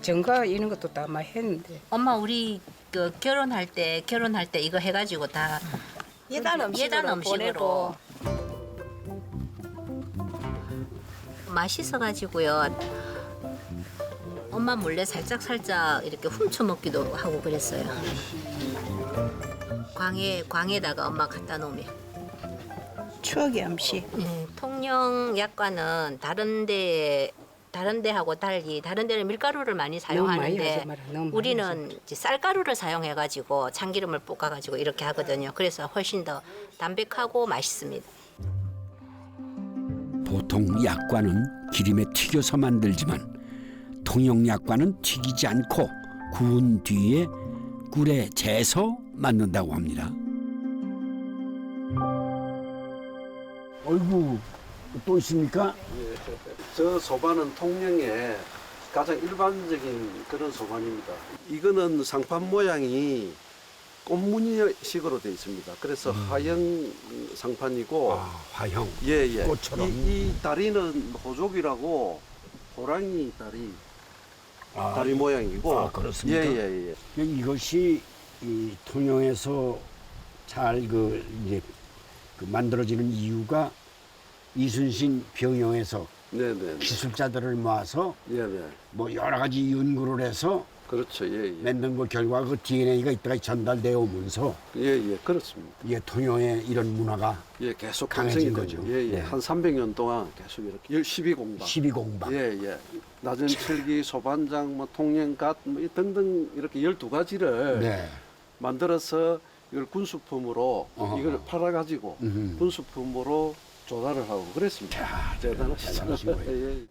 [SPEAKER 14] 정가 이런 것도 다 많이 했는데.
[SPEAKER 12] 엄마 우리 그 결혼할 때 이거 해가지고 다
[SPEAKER 10] 예단 음식으로 보내고.
[SPEAKER 12] 맛있어가지고요. 엄마 몰래 살짝 이렇게 훔쳐 먹기도 하고 그랬어요. 광에다가 엄마 갖다 놓으면.
[SPEAKER 10] 추억의 음식.
[SPEAKER 12] 네, 통영 약과는 다른 데하고 달리 다른 데는 밀가루를 많이 사용하는데 우리는 이제 쌀가루를 사용해가지고 참기름을 볶아가지고 이렇게 하거든요. 그래서 훨씬 더 담백하고 맛있습니다.
[SPEAKER 1] 보통 약과는 기름에 튀겨서 만들지만 통영 약과는 튀기지 않고 구운 뒤에 꿀에 재서 만든다고 합니다. 어이구, 또 있습니까?
[SPEAKER 13] 저 소바는 통영에 가장 일반적인 그런 소반입니다. 이거는 상판 모양이 꽃무늬식으로 되어 있습니다. 그래서 화형 상판이고,
[SPEAKER 1] 화형.
[SPEAKER 13] 예.
[SPEAKER 1] 꽃처럼.
[SPEAKER 13] 이 다리는 호족이라고 호랑이 다리 모양이고.
[SPEAKER 1] 그렇습니까?
[SPEAKER 13] 예.
[SPEAKER 1] 이것이 이 통영에서 잘 이제 만들어지는 이유가 이순신 병영에서
[SPEAKER 13] 네네.
[SPEAKER 1] 기술자들을 모아서
[SPEAKER 13] 네네.
[SPEAKER 1] 뭐 여러 가지 연구를 해서
[SPEAKER 13] 그렇죠. 예.
[SPEAKER 1] 만든 그 결과 그 DNA가 이따가 전달되어 오면서
[SPEAKER 13] 예. 그렇습니다.
[SPEAKER 1] 이게 통영의 이런 문화가
[SPEAKER 13] 계속
[SPEAKER 1] 강해진
[SPEAKER 13] 강성이
[SPEAKER 1] 거죠.
[SPEAKER 13] 되죠. 예.
[SPEAKER 1] 네.
[SPEAKER 13] 한 300년 동안 계속 이렇게 12공방.
[SPEAKER 1] 12공방.
[SPEAKER 13] 예. 낮은 철기, 소반장, 뭐 통영갓 뭐 등등 이렇게 12가지를
[SPEAKER 1] 네.
[SPEAKER 13] 만들어서 이걸 군수품으로
[SPEAKER 1] 어허.
[SPEAKER 13] 이걸 팔아 가지고 군수품으로 조달을 하고 그랬습니다. 대단하시죠. 예.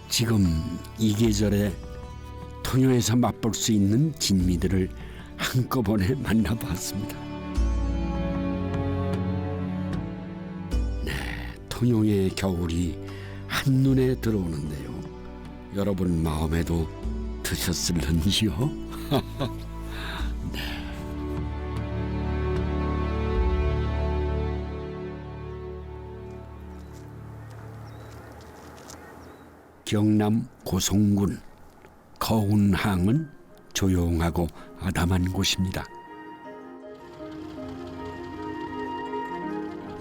[SPEAKER 1] 지금 이 계절에 통영에서 맛볼 수 있는 진미들을 한꺼번에 만나봤습니다. 네, 통영의 겨울이 한눈에 들어오는데요. 여러분 마음에도 드셨을런지요? 네. 경남 고성군 거운항은 조용하고 아담한 곳입니다.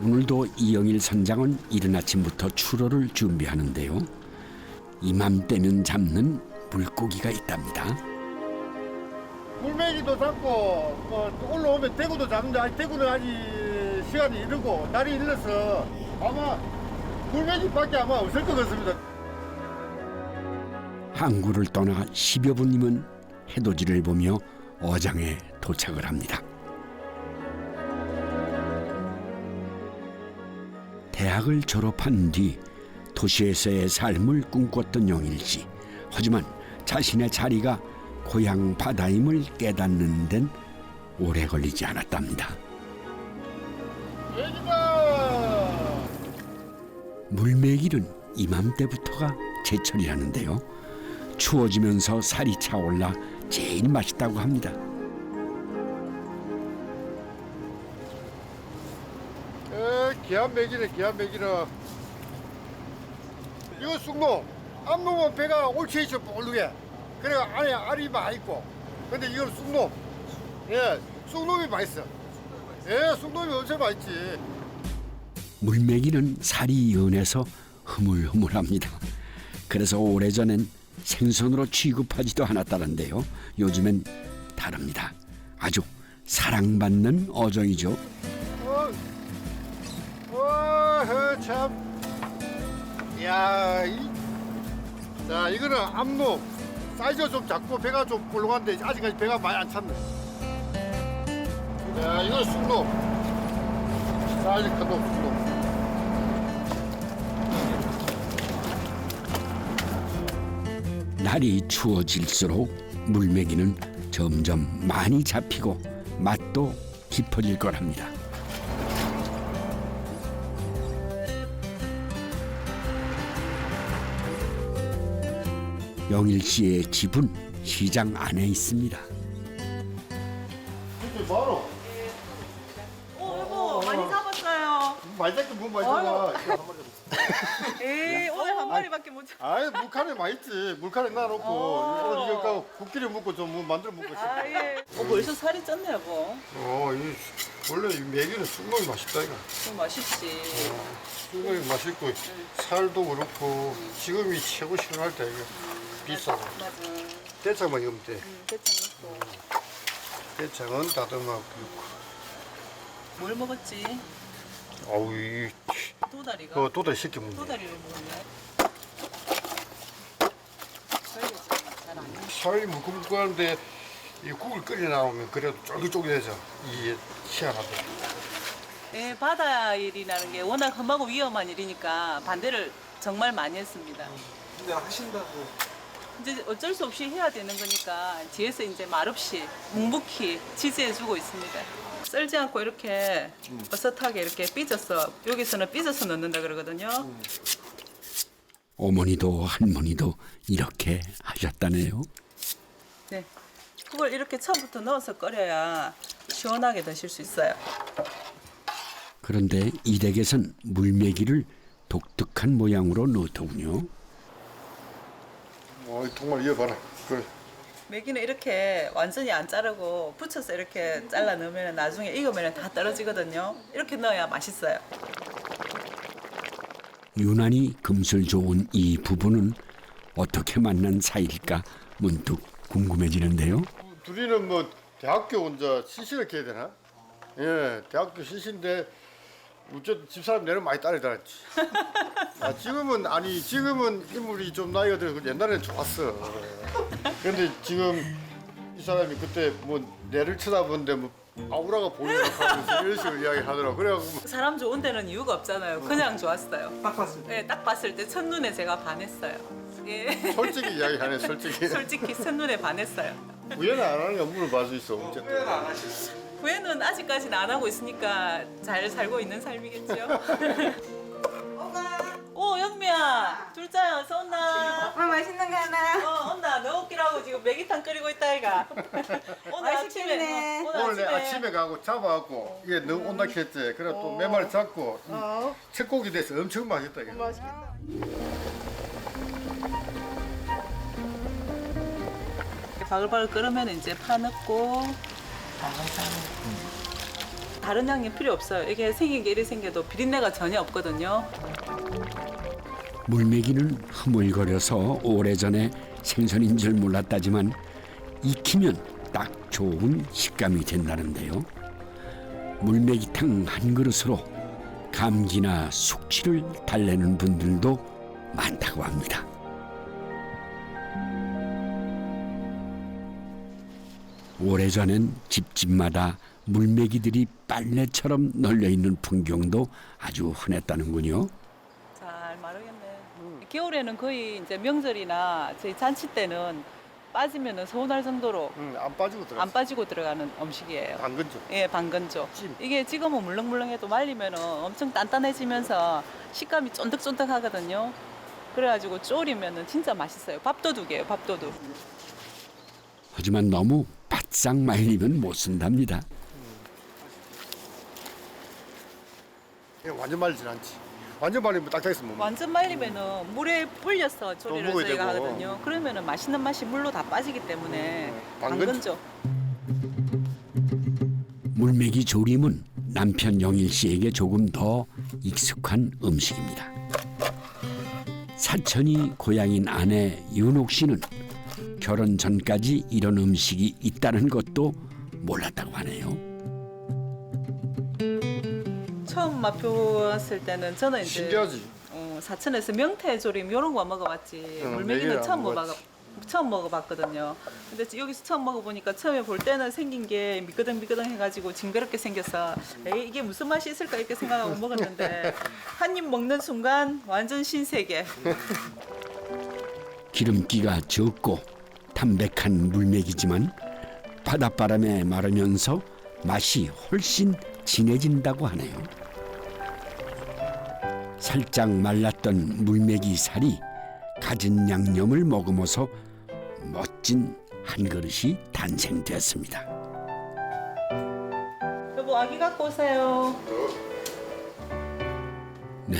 [SPEAKER 1] 오늘도 이영일 선장은 이른 아침부터 추로를 준비하는데요. 이맘때면 잡는 물고기가 있답니다.
[SPEAKER 5] 물메기도 잡고 뭐 올라오면 대구도 잡는데 아직 대구는 아직 시간이 이르고 날이 일러서 아마 물메기밖에 아마 없을 것 같습니다.
[SPEAKER 1] 항구를 떠나 10여 분이면 해돋이를 보며 어장에 도착을 합니다. 대학을 졸업한 뒤 도시에서의 삶을 꿈꿨던 영일 씨. 하지만 자신의 자리가 고향 바다임을 깨닫는 데는 오래 걸리지 않았답니다. 물메기는 이맘때부터가 제철이라는데요. 추워지면서 살이 차올라 제일 맛있다고 합니다.
[SPEAKER 5] 귀한 메기네 귀한 메기는. 이거 쑥놈. 암놈은 배가 옳지 있죠 볼르게. 그래 안에 알이 많이 있고. 근데 이건 쑥놈. 예, 쑥놈이 맛있어. 예, 쑥놈이 엄청 맛있지.
[SPEAKER 1] 물메기는 살이 연해서 흐물흐물합니다. 그래서 오래전엔 생선으로 취급하지도 않았다는데요. 요즘엔 다릅니다. 아주 사랑받는 어종이죠.
[SPEAKER 5] 참. 야, 자, 이거는 암놈. 사이즈가 좀 작고 배가 좀 볼록한데 아직까지 배가 많이 안 찼네. 야, 이건 쑥놈. 사이즈 큰 놈, 쑥놈.
[SPEAKER 1] 날이 추워질수록 물메기는 점점 많이 잡히고 맛도 깊어질 거랍니다. 영일 씨의 집은 시장 안에 있습니다.
[SPEAKER 5] 바로.
[SPEAKER 15] 여보 많이 잡았어요.
[SPEAKER 5] 많이 잡긴 뭐 많이 잡아.
[SPEAKER 15] 에이 오늘 한 마리밖에 못 잡.
[SPEAKER 5] 아이 물칸에 많이 있지. 물칸에 놔놓고 이거 국기를 묶고 좀 만들어 먹고 싶어.
[SPEAKER 15] 아 예. 벌써 살이 쪘네 여보.
[SPEAKER 5] 이 원래 이 메기는 쑥놈이 맛있다 이거.
[SPEAKER 15] 좀 맛있지.
[SPEAKER 5] 쑥놈이 맛있고 살도 그렇고 지금이 최고 시원할 때 이거 비싸고.
[SPEAKER 15] 맞아.
[SPEAKER 5] 대창만 익으면 돼.
[SPEAKER 15] 대창 넣고.
[SPEAKER 5] 대창은 다듬어.
[SPEAKER 15] 뭘 먹었지?
[SPEAKER 5] 어우 이
[SPEAKER 15] 도다리가.
[SPEAKER 5] 도다리 시켜 먹네.
[SPEAKER 15] 도다리를 먹었네.
[SPEAKER 5] 살이 물컹물컹한데 이 국을 끓여 나오면 그래도 쫄깃쫄깃해져. 이게 희한하다.
[SPEAKER 15] 예, 바다 일이라는 게 워낙 험하고 위험한 일이니까 반대를 정말 많이 했습니다.
[SPEAKER 5] 근데 하신다고.
[SPEAKER 15] 이제 어쩔 수 없이 해야 되는 거니까 뒤에서 이제 말없이 묵묵히 지지해주고 있습니다. 썰지 않고 이렇게 어슷하게 이렇게 삐져서 여기서는 삐져서 넣는다 그러거든요.
[SPEAKER 1] 어머니도 할머니도 이렇게 하셨다네요.
[SPEAKER 15] 네. 그걸 이렇게 처음부터 넣어서 끓여야 시원하게 드실 수 있어요.
[SPEAKER 1] 그런데 이 댁에선 물메기를 독특한 모양으로 넣더군요.
[SPEAKER 5] 정말 이어봐라. 그래.
[SPEAKER 15] 메기는 이렇게 완전히 안 자르고 붙여서 이렇게 잘라 넣으면 나중에 익으면 다 떨어지거든요. 이렇게 넣어야 맛있어요.
[SPEAKER 1] 유난히 금슬 좋은 이 부부는 어떻게 만난 사이일까 문득 궁금해지는데요.
[SPEAKER 5] 둘이는 뭐 대학교 이제 시시를 해야 되나? 예, 대학교 시시인데 어쨌든 집사람 내는 많이 따라다녔지. 지금은 인물이 좀 나이가 들어서 옛날에는 좋았어. 그런데 지금 이 사람이 그때 뭐 내를 쳐다보는데 뭐 아우라가 보이는 하면서 이런 식으로 이야기하더라고. 그래갖고
[SPEAKER 15] 사람 좋은 데는 이유가 없잖아요. 그냥 좋았어요. 딱 봤을 때? 네, 딱 봤을 때 첫눈에 제가 반했어요. 예.
[SPEAKER 5] 솔직히 이야기하네, 솔직히.
[SPEAKER 15] 솔직히 첫눈에 반했어요.
[SPEAKER 5] 후회는 안 하는 게 물어볼 수 있어. 어쨌든.
[SPEAKER 15] 후회는 아직까지는 안 하고 있으니까 잘 살고 있는 삶이겠죠. 오, 영미야. 둘째야, 어서 온나?
[SPEAKER 11] 맛있는 거 하나.
[SPEAKER 15] 온나. 너 웃기라고 지금 매기탕 끓이고 있다, 이가. 오늘
[SPEAKER 11] 맛있겠네.
[SPEAKER 15] 오늘
[SPEAKER 5] 아침에 가고 잡아갖고 이게 너무 온다 했지. 그래 또 몇 마리 잡고 책고기 돼서 엄청 맛있다. 이게.
[SPEAKER 11] 맛있겠다.
[SPEAKER 15] 바글바글 끓으면 이제 파 넣고 다른 양념 필요 없어요. 이게 생긴 게 이리 생겨도 비린내가 전혀 없거든요.
[SPEAKER 1] 물메기는 흐물거려서 오래전에 생선인 줄 몰랐다지만 익히면 딱 좋은 식감이 된다는데요. 물메기탕 한 그릇으로 감기나 숙취를 달래는 분들도 많다고 합니다. 오래전엔 집집마다 물메기들이 빨래처럼 널려있는 풍경도 아주 흔했다는군요.
[SPEAKER 15] 잘 마르겠네. 겨울에는 거의 이제 명절이나 저희 잔치 때는 빠지면은 서운할 정도로
[SPEAKER 5] 안 빠지고
[SPEAKER 15] 들어가는 음식이에요.
[SPEAKER 5] 반건조.
[SPEAKER 15] 예, 반건조. 이게 지금은 물렁물렁해도 말리면은 엄청 단단해지면서 식감이 쫀득쫀득하거든요. 그래가지고 졸이면은 진짜 맛있어요. 밥도둑이에요, 밥도둑.
[SPEAKER 1] 하지만 너무 바싹 말리면 못 쓴답니다.
[SPEAKER 5] 완전 말리진 않지. 완전 말리면 딱딱해서 못 먹어.
[SPEAKER 15] 완전 말리면은 물에 불려서 조리를
[SPEAKER 5] 먹어야
[SPEAKER 15] 저희가
[SPEAKER 5] 되고.
[SPEAKER 15] 하거든요. 그러면은 맛있는 맛이 물로 다 빠지기 때문에
[SPEAKER 5] 반건조.
[SPEAKER 15] 반건조.
[SPEAKER 1] 물메기 조림은 남편 영일 씨에게 조금 더 익숙한 음식입니다. 사천이 고향인 아내 윤옥 씨는 결혼 전까지 이런 음식이 있다는 것도 몰랐다고 하네요.
[SPEAKER 15] 처음 맛보았을 때는 저는 이제
[SPEAKER 5] 신기하지.
[SPEAKER 15] 사천에서 명태조림 이런 거 먹어봤지 물메기는 처음 먹어봤거든요. 근데 여기서 처음 먹어보니까 처음에 볼 때는 생긴 게 미끄덩미끄덩 해가지고 징그럽게 생겨서 에이, 이게 무슨 맛이 있을까 이렇게 생각하고 먹었는데 한 입 먹는 순간 완전 신세계.
[SPEAKER 1] 기름기가 적고 담백한 물메기지만 바닷바람에 마르면서 맛이 훨씬 진해진다고 하네요. 살짝 말랐던 물메기 살이 갖은 양념을 머금어서 멋진 한 그릇이 탄생되었습니다.
[SPEAKER 15] 여보 아기 갖고 오세요.
[SPEAKER 1] 네,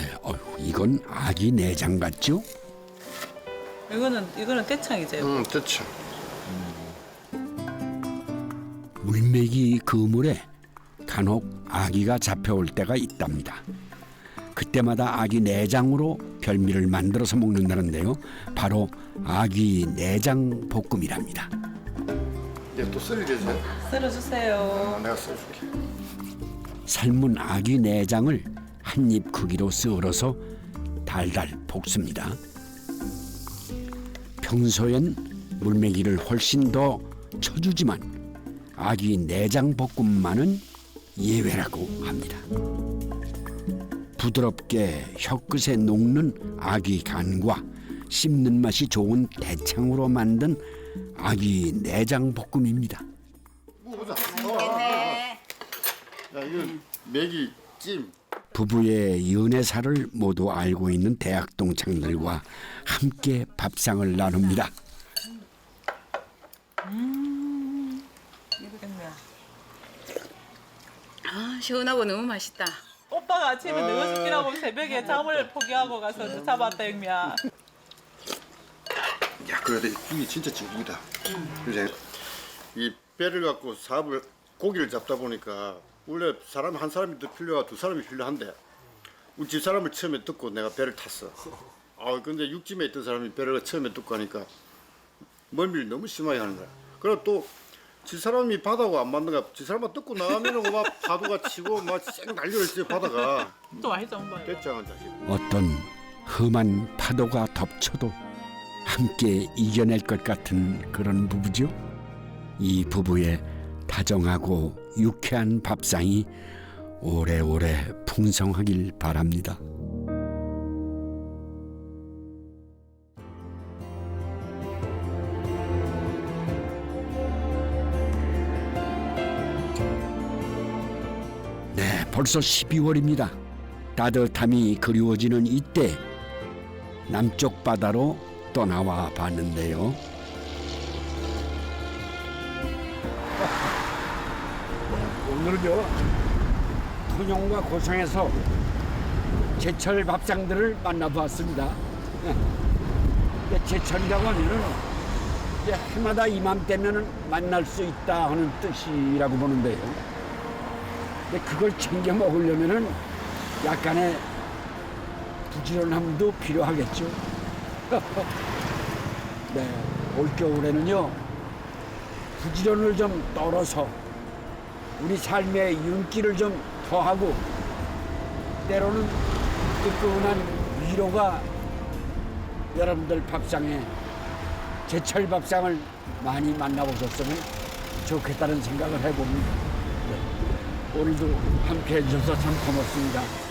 [SPEAKER 1] 이건 아기 내장 같죠?
[SPEAKER 15] 이거는 떼창이죠.
[SPEAKER 5] 떼창.
[SPEAKER 1] 물메기 그물에 간혹 아기가 잡혀올 때가 있답니다. 그때마다 아기 내장으로 별미를 만들어서 먹는다는데요. 바로 아기 내장 볶음이랍니다.
[SPEAKER 5] 얘 또 썰이 되지?
[SPEAKER 15] 썰어주세요.
[SPEAKER 5] 내가 썰어줄게.
[SPEAKER 1] 삶은 아기 내장을 한 입 크기로 썰어서 달달 볶습니다. 평소엔 물메기를 훨씬 더 쳐주지만 아기 내장 볶음만은 예외라고 합니다. 부드럽게 혀끝에 녹는 아기 간과 씹는 맛이 좋은 대창으로 만든 아기 내장 볶음입니다.
[SPEAKER 5] 먹어보자. 야, 이거 메기 찜.
[SPEAKER 1] 부부의 연애사를 모두 알고 있는 대학 동창들과 함께 밥상을 나눕니다.
[SPEAKER 6] 아, 시원하고 너무 맛있다.
[SPEAKER 15] 오빠가 아침에 너무 죽기라고 새벽에 잠을 포기하고 가서 잡았다 형미야.
[SPEAKER 5] 야, 그래도 이게 진짜 진국이다. 그지? 이 배를 갖고 사업을 고기를 잡다 보니까 원래 사람 한 사람이 더 필요하고 두 사람이 필요한데 우리 집 사람을 처음에 듣고 내가 배를 탔어. 아, 근데 육지에 있던 사람이 배를 처음에 듣고 하니까 멀미를 너무 심하게 하는 거야. 그리고 또 집 사람이 바다하고 안 맞는 거야. 집 사람만 듣고 나가면은 막 파도가 치고 막 쌩 달려있어요 바다가.
[SPEAKER 15] 또 맛있어 엄마.
[SPEAKER 5] 됐장한 자식.
[SPEAKER 1] 어떤 험한 파도가 덮쳐도 함께 이겨낼 것 같은 그런 부부죠. 이 부부의 다정하고 유쾌한 밥상이 오래오래 풍성하길 바랍니다. 네, 벌써 12월입니다. 따뜻함이 그리워지는 이때 남쪽 바다로 떠나와 봤는데요. 오늘요 통영과 고성에서 제철 밥상들을 만나보았습니다. 제철이라고 하면은 해마다 이맘때면은 만날 수 있다 하는 뜻이라고 보는데요. 근데 그걸 챙겨 먹으려면은 약간의 부지런함도 필요하겠죠. 네, 올겨울에는요 부지런을 좀 떨어서 우리 삶의 윤기를 좀 더하고 때로는 뜨끈한 위로가 여러분들 밥상에 제철 밥상을 많이 만나보셨으면 좋겠다는 생각을 해봅니다. 네. 오늘도 함께 해주셔서 참 고맙습니다.